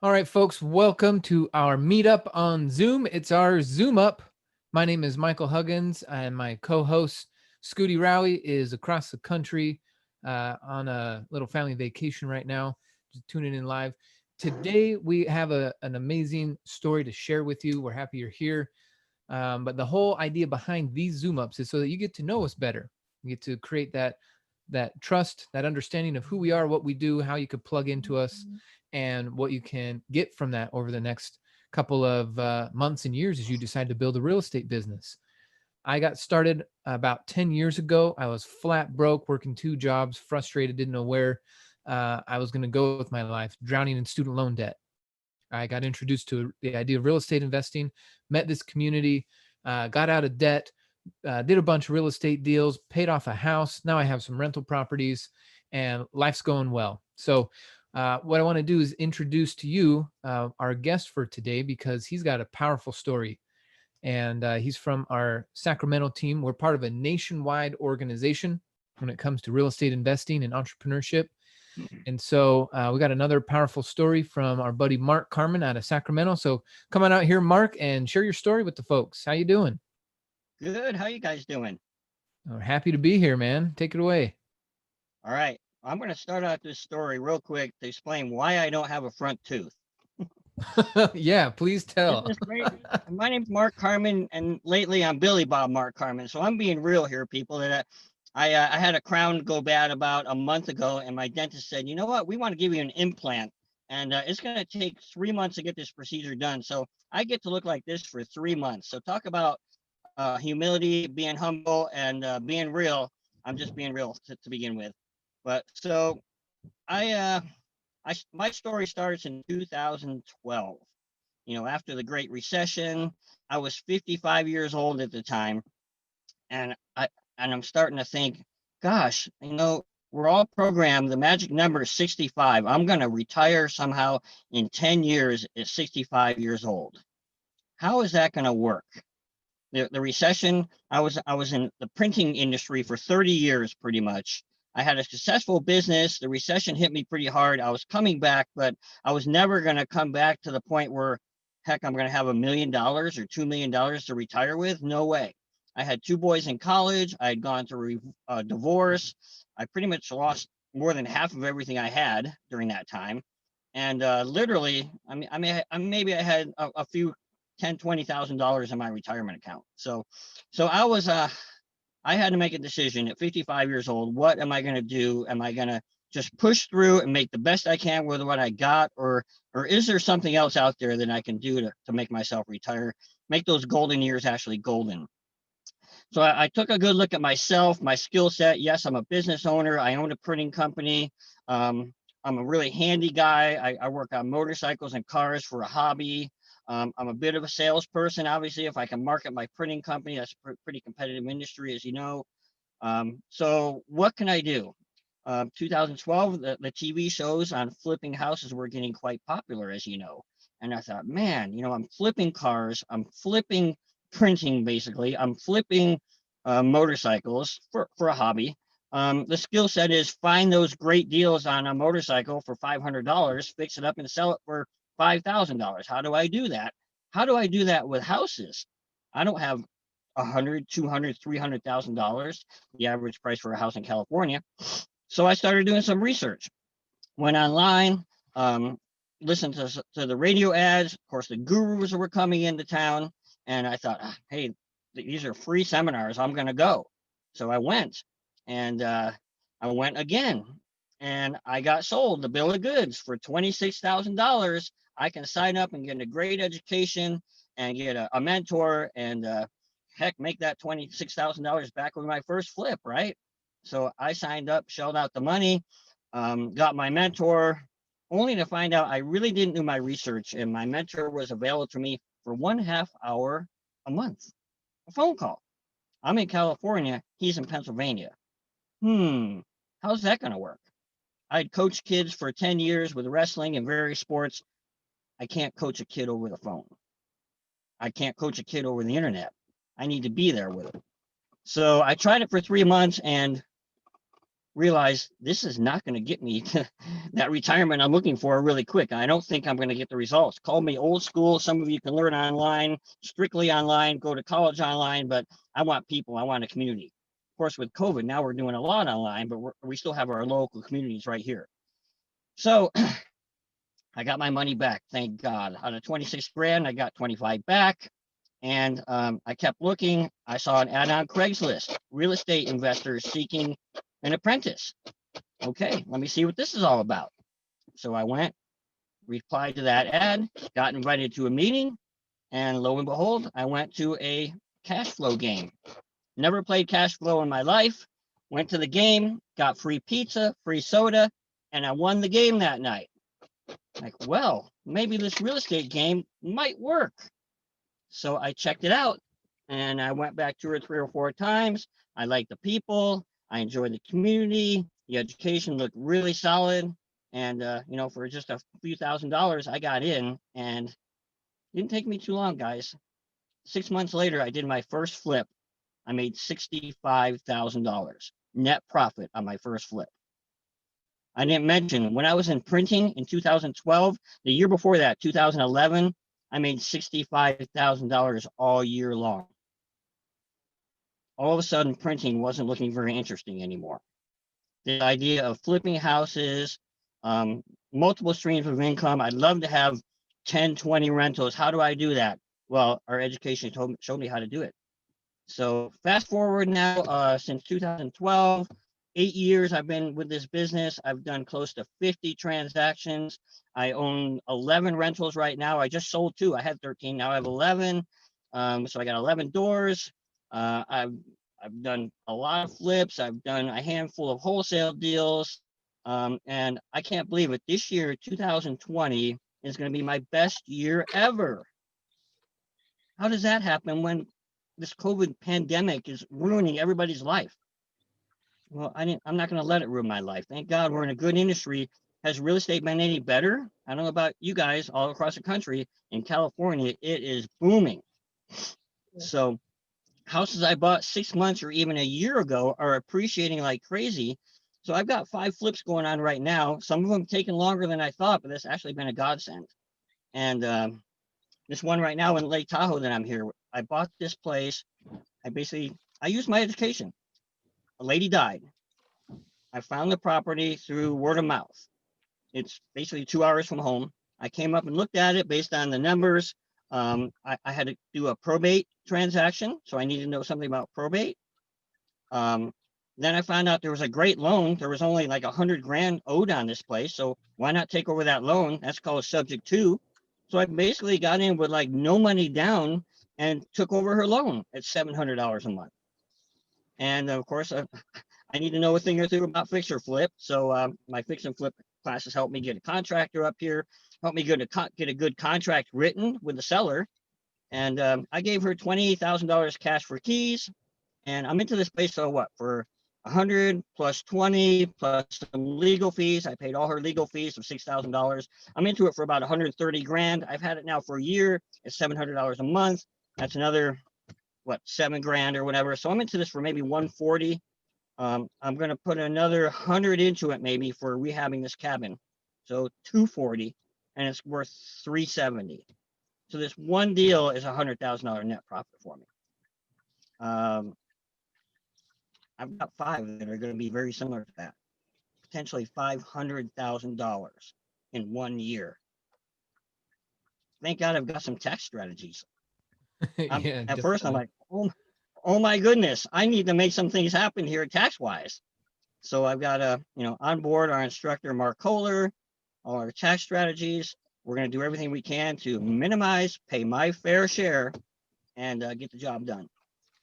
All right, folks, welcome to our meetup on Zoom. It's our Zoom Up. My name is Michael Huggins, and my co-host Scooty Rowie is across the country on a little family vacation right now, just tuning in live. Today, we have an amazing story to share with you. We're happy you're here. But the whole idea behind these Zoom Ups is so that you get to know us better. You get to create that trust, that understanding of who we are, what we do, how you could plug into us, and what you can get from that over the next couple of months and years as you decide to build a real estate business. I got started about 10 years ago. I was flat broke, working two jobs, frustrated, didn't know where I was going to go with my life, drowning in student loan debt. I got introduced to the idea of real estate investing, met this community, got out of debt, did a bunch of real estate deals, paid off a house. Now I have some rental properties and life's going well. So, what I want to do is introduce to you our guest for today because he's got a powerful story. And he's from our Sacramento team. We're part of a nationwide organization when it comes to real estate investing and entrepreneurship. And so we got another powerful story from our buddy Mark Carmen out of Sacramento. So come on out here, Mark, and share your story with the folks. How you doing? Good. How you guys doing? We're happy to be here, man. Take it away. All right. I'm going to start out this story real quick to explain why I don't have a front tooth. Yeah, please Isn't tell. this great? My name's Mark Carmen, and lately I'm Billy Bob Mark Carmen. So I'm being real here, people. That I had a crown go bad about a month ago, and my dentist said, you know what? We want to give you an implant, and it's going to take 3 months to get this procedure done. So I get to look like this for 3 months. So talk about humility, being humble, and being real. I'm just being real to begin with. But so I, uh, my story starts in 2012. After the Great Recession, I was 55 years old at the time, and I'm starting to think, gosh, we're all programmed. The magic number is 65. I'm going to retire somehow in 10 years at 65 years old. How is that going to work? The recession, I was in the printing industry for 30 years pretty much. I had a successful business. The recession hit me pretty hard. I was coming back, but I was never going to come back to the point where, heck, I'm going to have $1 million or $2 million to retire with. No way. I had two boys in college. I had gone through a divorce. I pretty much lost more than half of everything I had during that time. And literally, maybe I had a few $10,000 to $20,000 in my retirement account. So I had to make a decision at 55 years old. What am I going to do? Am I going to just push through and make the best I can with what I got, or is there something else out there that I can do to make myself retire, make those golden years actually golden? So I took a good look at myself, my skill set. Yes, I'm a business owner. I own a printing company. I'm a really handy guy. I work on motorcycles and cars for a hobby. I'm a bit of a salesperson. Obviously, if I can market my printing company, that's a pretty competitive industry, as you know. So what can I do? 2012, the TV shows on flipping houses were getting quite popular, as you know. And I thought, man, I'm flipping cars, I'm flipping printing, basically. I'm flipping motorcycles for a hobby. The skill set is find those great deals on a motorcycle for $500, fix it up and sell it for $5,000. How do I do that? How do I do that with houses? I don't have 100, 200, $300,000, the average price for a house in California. So I started doing some research, went online, listened to the radio ads. Of course, the gurus were coming into town, and I thought, hey, these are free seminars. I'm going to go. So I went, and I went again, and I got sold the bill of goods for $26,000. I can sign up and get a great education and get a mentor and heck, make that $26,000 back with my first flip, right? So I signed up, shelled out the money, got my mentor, only to find out I really didn't do my research, and my mentor was available to me for 1/2 hour a month, a phone call. I'm in California, he's in Pennsylvania. How's that going to work? I'd coached kids for 10 years with wrestling and various sports. I can't coach a kid over the phone. I can't coach a kid over the internet. I need to be there with them. So I tried it for 3 months, and realized this is not going to get me to that retirement I'm looking for really quick. I don't think I'm going to get the results. Call me old school. Some of you can learn online, strictly online, go to college online, but I want people. I want a community. Of course, with COVID, now we're doing a lot online, but we still have our local communities right here. So I got my money back, thank God. Out of 26 grand, I got 25 back. And I kept looking. I saw an ad on Craigslist, real estate investors seeking an apprentice. Okay, let me see what this is all about. So I went, replied to that ad, got invited to a meeting, and lo and behold, I went to a cash flow game. Never played cash flow in my life. Went to the game, got free pizza, free soda, and I won the game that night. Like, well, maybe this real estate game might work. So I checked it out and I went back 2 or 3 or 4 times. I liked the people. I enjoyed the community. The education looked really solid. And, for just a few $1,000s, I got in, and it didn't take me too long, guys. 6 months later, I did my first flip. I made $65,000 net profit on my first flip. I didn't mention when I was in printing in 2012, the year before that, 2011, I made $65,000 all year long. All of a sudden, printing wasn't looking very interesting anymore. The idea of flipping houses, multiple streams of income. I'd love to have 10, 20 rentals. How do I do that? Well, our education showed me how to do it. So fast forward now, since 2012, 8 years I've been with this business. I've done close to 50 transactions. I own 11 rentals right now. I just sold 2. I had 13. Now I have 11. So I got 11 doors. I've done a lot of flips. I've done a handful of wholesale deals. And I can't believe it. This year, 2020, is going to be my best year ever. How does that happen when this COVID pandemic is ruining everybody's life? Well, I'm not going to let it ruin my life. Thank God we're in a good industry. Has real estate been any better? I don't know about you guys all across the country. In California, it is booming. So houses I bought 6 months or even a year ago are appreciating like crazy. So I've got 5 flips going on right now. Some of them taking longer than I thought, but that's actually been a godsend. And this one right now in Lake Tahoe that I'm here, I bought this place. I used my education. A lady died. I found the property through word of mouth. It's basically 2 hours from home. I came up and looked at it based on the numbers. I had to do a probate transaction, so I needed to know something about probate. Then I found out there was a great loan. There was only like 100 grand owed on this place, so why not take over that loan? That's called subject to. So I basically got in with like no money down and took over her loan at $700 a month. And of course, I need to know a thing or two about fix or flip. So my fix and flip classes helped me get a contractor up here, helped me get a good contract written with the seller. And I gave her $28,000 cash for keys. And I'm into this place, so what, for 100 plus 20 plus some legal fees. I paid all her legal fees of $6,000. I'm into it for about 130 grand. I've had it now for a year. It's $700 a month. That's another, what, 7 grand or whatever. So I'm into this for maybe 140. I'm going to put another 100 into it maybe for rehabbing this cabin. So 240, and it's worth 370. So this one deal is $100,000 net profit for me. I've got 5 that are going to be very similar to that, potentially $500,000 in 1 year. Thank God I've got some tax strategies. At first, I'm like, oh my goodness, I need to make some things happen here tax-wise. So I've got on board our instructor, Mark Kohler, all our tax strategies. We're going to do everything we can to minimize, pay my fair share, and get the job done.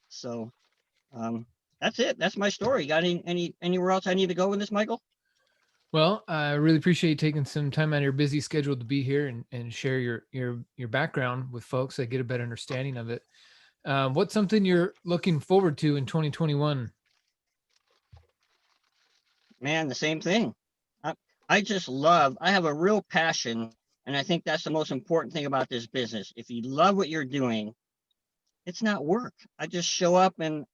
So that's it. That's my story. Got anywhere else I need to go with this, Michael? Well, I really appreciate you taking some time out of your busy schedule to be here and share your background with folks. I get a better understanding of it. What's something you're looking forward to in 2021? Man, the same thing. I have a real passion, and I think that's the most important thing about this business. If you love what you're doing, it's not work. I just show up and,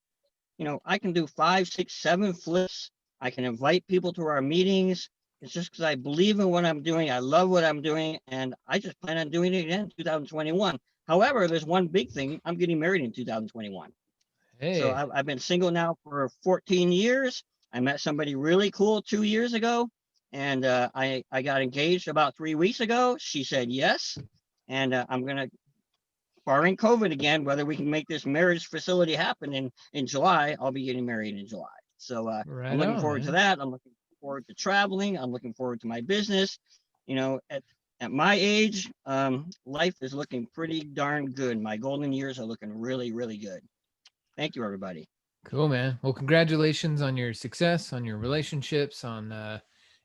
I can do 5, 6, 7 flips. I can invite people to our meetings. It's just because I believe in what I'm doing. I love what I'm doing, and I just plan on doing it again in 2021. However, there's one big thing. I'm getting married in 2021. So Hey, I've been single now for 14 years. I met somebody really cool 2 years ago, and I got engaged about 3 weeks ago. She said yes, and I'm gonna, barring COVID again, whether we can make this marriage facility happen in July, I'll be getting married in July. So I'm right looking on, forward to man. that. I'm looking forward to traveling. I'm looking forward to my business. You know, at my age, life is looking pretty darn good. My golden years are looking really, really good. Thank you, everybody. Cool, man. Well, congratulations on your success, on your relationships, on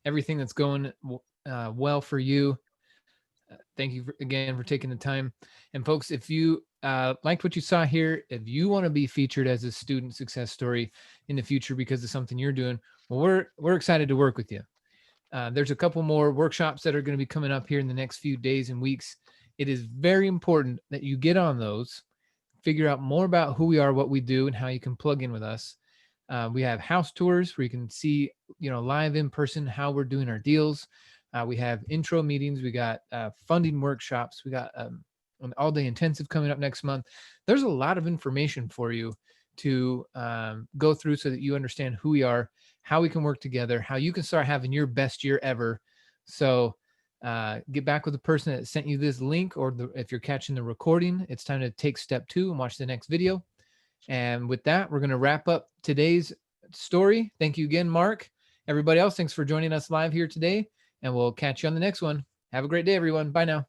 everything that's going well for you. Thank you again for taking the time. And folks, if you liked what you saw here, if you want to be featured as a student success story in the future because of something you're doing, well, we're excited to work with you. There's a couple more workshops that are going to be coming up here in the next few days and weeks. It is very important that you get on those, figure out more about who we are, what we do, and how you can plug in with us. We have house tours where you can see, live in person how we're doing our deals. We have intro meetings. We got funding workshops. We got an all-day intensive coming up next month. There's a lot of information for you to go through so that you understand who we are, how we can work together, how you can start having your best year ever. So get back with the person that sent you this link, or if you're catching the recording, it's time to take step 2 and watch the next video. And with that, we're going to wrap up today's story. Thank you again, Mark. Everybody else, thanks for joining us live here today, and we'll catch you on the next one. Have a great day, everyone. Bye now.